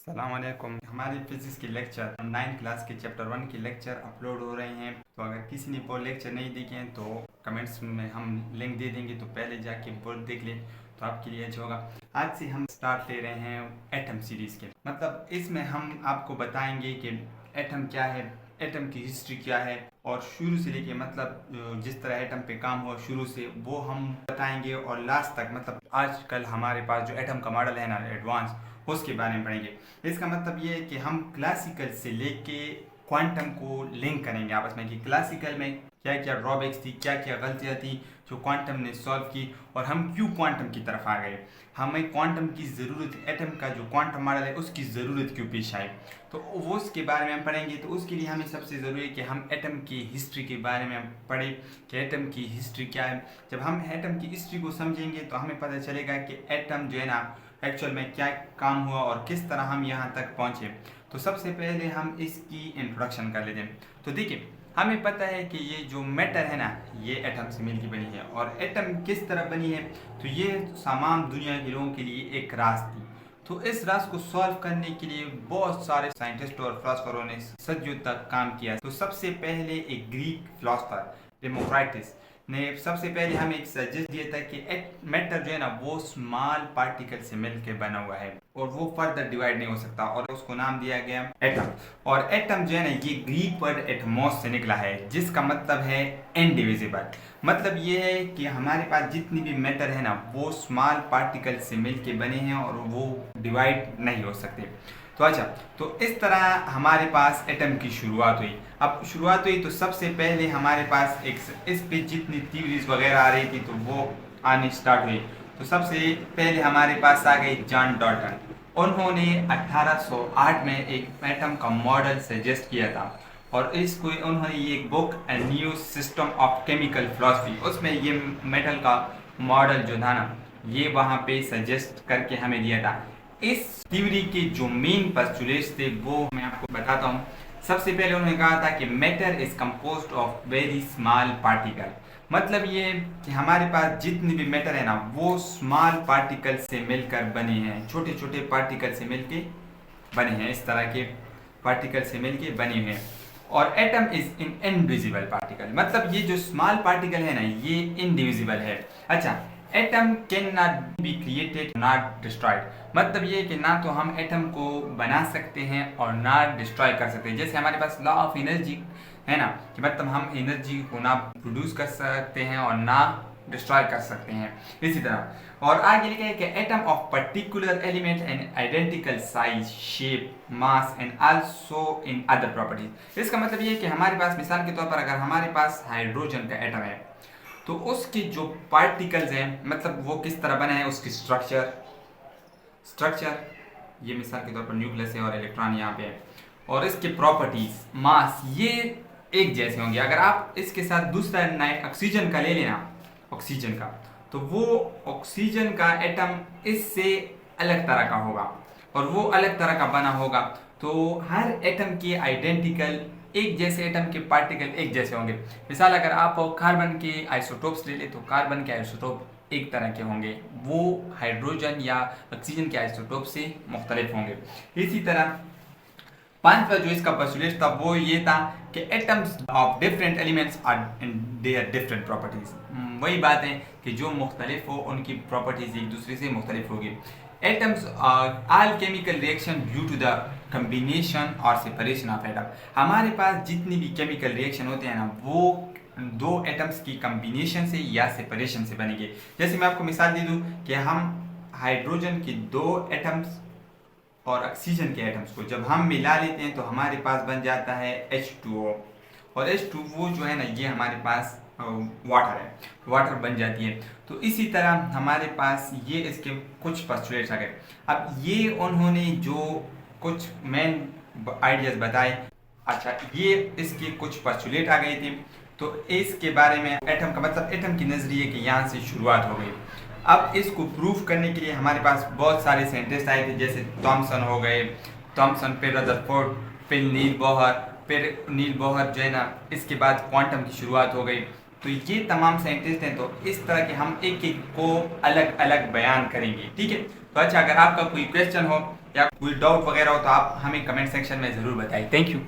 सलामकुम। हमारी फिजिक्स की लेक्चर 9 क्लास के चैप्टर 1 के लेक्चर अपलोड हो रहे हैं। तो अगर किसी ने वो लेक्चर नहीं देखे हैं तो कमेंट्स में हम लिंक दे देंगे, तो पहले जाके वो देख लें तो आपके लिए अच्छा होगा। आज से हम स्टार्ट ले रहे हैं एटम सीरीज़ के। मतलब इसमें हम आपको बताएंगे कि एटम क्या है, एटम की हिस्ट्री क्या है, और शुरू से लेके मतलब जिस तरह एटम पे काम हुआ शुरू से वो हम बताएंगे, और लास्ट तक मतलब आजकल हमारे पास जो एटम का मॉडल है ना एडवांस, उसके बारे में पढ़ेंगे। इसका मतलब ये है कि हम क्लासिकल से लेके क्वांटम को लिंक करेंगे आपस में कि क्लासिकल में क्या क्या ड्रॉबैक्स थी, क्या क्या गलतियाँ थी जो क्वांटम ने सॉल्व की, और हम क्यों क्वांटम की तरफ आ गए, हमें क्वांटम की ज़रूरत, एटम का जो क्वांटम मॉडल है उसकी ज़रूरत क्यों पेश आई, तो वो उसके बारे में हम पढ़ेंगे। तो उसके लिए हमें सबसे ज़रूरी है कि हम एटम की हिस्ट्री के बारे में पढ़ें कि एटम की हिस्ट्री क्या है। जब हम एटम की हिस्ट्री को समझेंगे तो हमें पता चलेगा कि एटम जो है ना एक्चुअल में क्या काम हुआ और किस तरह हम यहाँ तक पहुँचे। तो सबसे पहले हम इसकी इंट्रोडक्शन कर लेते हैं। तो देखिए, हमें पता है कि ये जो मैटर है ना ये एटम से मिलकर बनी है, और एटम किस तरह बनी है, तो ये तमाम दुनिया के लोगों के लिए एक राज थी। तो इस राज को सॉल्व करने के लिए बहुत सारे साइंटिस्ट और फिलोसफरों ने सदियों तक काम किया। तो सबसे पहले एक ग्रीक फिलोसफर डेमोक्राइटिस ने सबसे पहले हमें एक सजेस्ट दिया था कि मैटर जो है ना वो स्मॉल पार्टिकल से मिलकर बना हुआ है और वो फर्दर डिवाइड नहीं हो सकता, और उसको नाम दिया गया एटम। और एटम जो है ना ये ग्रीक वर्ड एटमॉस से निकला है, जिसका मतलब है इनडिविजिबल। मतलब ये है कि हमारे पास जितनी भी मैटर है ना वो स्मॉल पार्टिकल से मिलके बने हैं और वो डिवाइड नहीं हो सकते। तो अच्छा, तो इस तरह हमारे पास एटम की शुरुआत हुई। अब शुरुआत हुई तो सबसे पहले हमारे पास एक इस पे जितनी थ्योरीज वगैरह आ रही थी तो वो आनी स्टार्ट हुई। तो सबसे पहले हमारे पास आ गई जॉन डॉल्टन। उन्होंने 1808 में एक एटम का मॉडल सजेस्ट किया था, और इसको उन्होंने ये एक book a new system of chemical philosophy, उसमें ये मेटल का मॉडल जो था ना ये वहाँ पे सजेस्ट करके हमें दिया था। इस थ्योरी के जो मेन पोस्टुलेट्स थे वो मैं आपको बताता हूँ। सबसे पहले उन्होंने कहा था कि matter is composed of very small particle. मतलब ये कि हमारे पास जितनी भी मैटर है ना वो स्मॉल पार्टिकल से मिलकर बने हैं, छोटे छोटे पार्टिकल से मिलके बने हैं, इस तरह के पार्टिकल से मिलके बने हुए हैं। और atom is in indivisible particle, मतलब ये जो स्मॉल पार्टिकल है ना ये इनडिविजिबल है। अच्छा, atom can not be created not destroyed, मतलब ये कि ना तो हम एटम को बना सकते हैं और ना डिस्ट्रॉय कर सकते हैं। जैसे हमारे पास लॉ ऑफ एनर्जी है ना, कि मतलब हम एनर्जी को ना प्रोड्यूस कर सकते हैं और ना डिस्ट्रॉय कर सकते हैं, इसी तरह। और आगे लिखा है कि atom of particular element and identical size, shape, mass and also in other properties. इसका मतलब ये है कि हमारे पास मिसाल के तौर पर अगर हमारे पास हाइड्रोजन का एटम है तो उसके जो पार्टिकल्स हैं मतलब वो किस तरह बने हैं, उसकी स्ट्रक्चर ये मिसाल के तौर पर न्यूक्लियस है और इलेक्ट्रॉन यहाँ पे है, और इसके प्रॉपर्टीज, मास, ये एक जैसे होंगे। अगर आप इसके साथ दूसरा ऑक्सीजन का ले लेना, ऑक्सीजन का, तो वो ऑक्सीजन का एटम इससे अलग तरह का होगा और वो अलग तरह का बना होगा। तो हर एटम के आइडेंटिकल एक जैसे एटम के पार्टिकल एक जैसे होंगे। मिसाल अगर आप कार्बन के आइसोटोप्स ले ले तो कार्बन के आइसोटोप एक तरह के होंगे, वो हाइड्रोजन या ऑक्सीजन के आइसोटोप से मुख्तलिफ होंगे। इसी तरह पांचवा जो इसका पोस्टुलेट था वो ये था कि atoms of different elements are in their different properties. वही बात है कि जो मुख्तलिफ हो उनकी प्रॉपर्टीज एक दूसरे से मुख्तलिफ होगी। Atoms all chemical reaction due to the combination और सेपरेशन ऑफ एटम। हमारे पास जितनी भी केमिकल रिएक्शन होते हैं ना वो दो एटम्स की कम्बिनेशन से या सेपरेशन से बनेंगे। जैसे मैं आपको मिसाल दे दूं कि हम हाइड्रोजन के दो एटम्स और ऑक्सीजन के एटम्स को जब हम मिला लेते हैं तो हमारे पास बन जाता है H2O, और H2O जो है ना ये हमारे पास वाटर है, वाटर बन जाती है। तो इसी तरह हमारे पास ये इसके कुछ पोस्टुलेट्स आ गए। अब ये उन्होंने जो कुछ मेन आइडियाज बताए, अच्छा ये इसके कुछ पोस्टुलेट आ गए थे। तो इसके बारे में एटम का मतलब एटम की नज़रिए की यहाँ से शुरुआत हो गई। अब इसको प्रूफ करने के लिए हमारे पास बहुत सारे साइंटिस्ट आए थे, जैसे थॉमसन हो गए, थॉमसन, फिर रदरफोर्ड, फिर नील बोहर, फिर नील बोहर जो है ना इसके बाद क्वांटम की शुरुआत हो गई। तो ये तमाम साइंटिस्ट हैं। तो इस तरह के हम एक एक को अलग अलग बयान करेंगे, ठीक है। तो अच्छा, अगर आपका कोई क्वेश्चन हो या कोई डाउट वगैरह हो तो आप हमें कमेंट सेक्शन में ज़रूर बताएं। Thank you.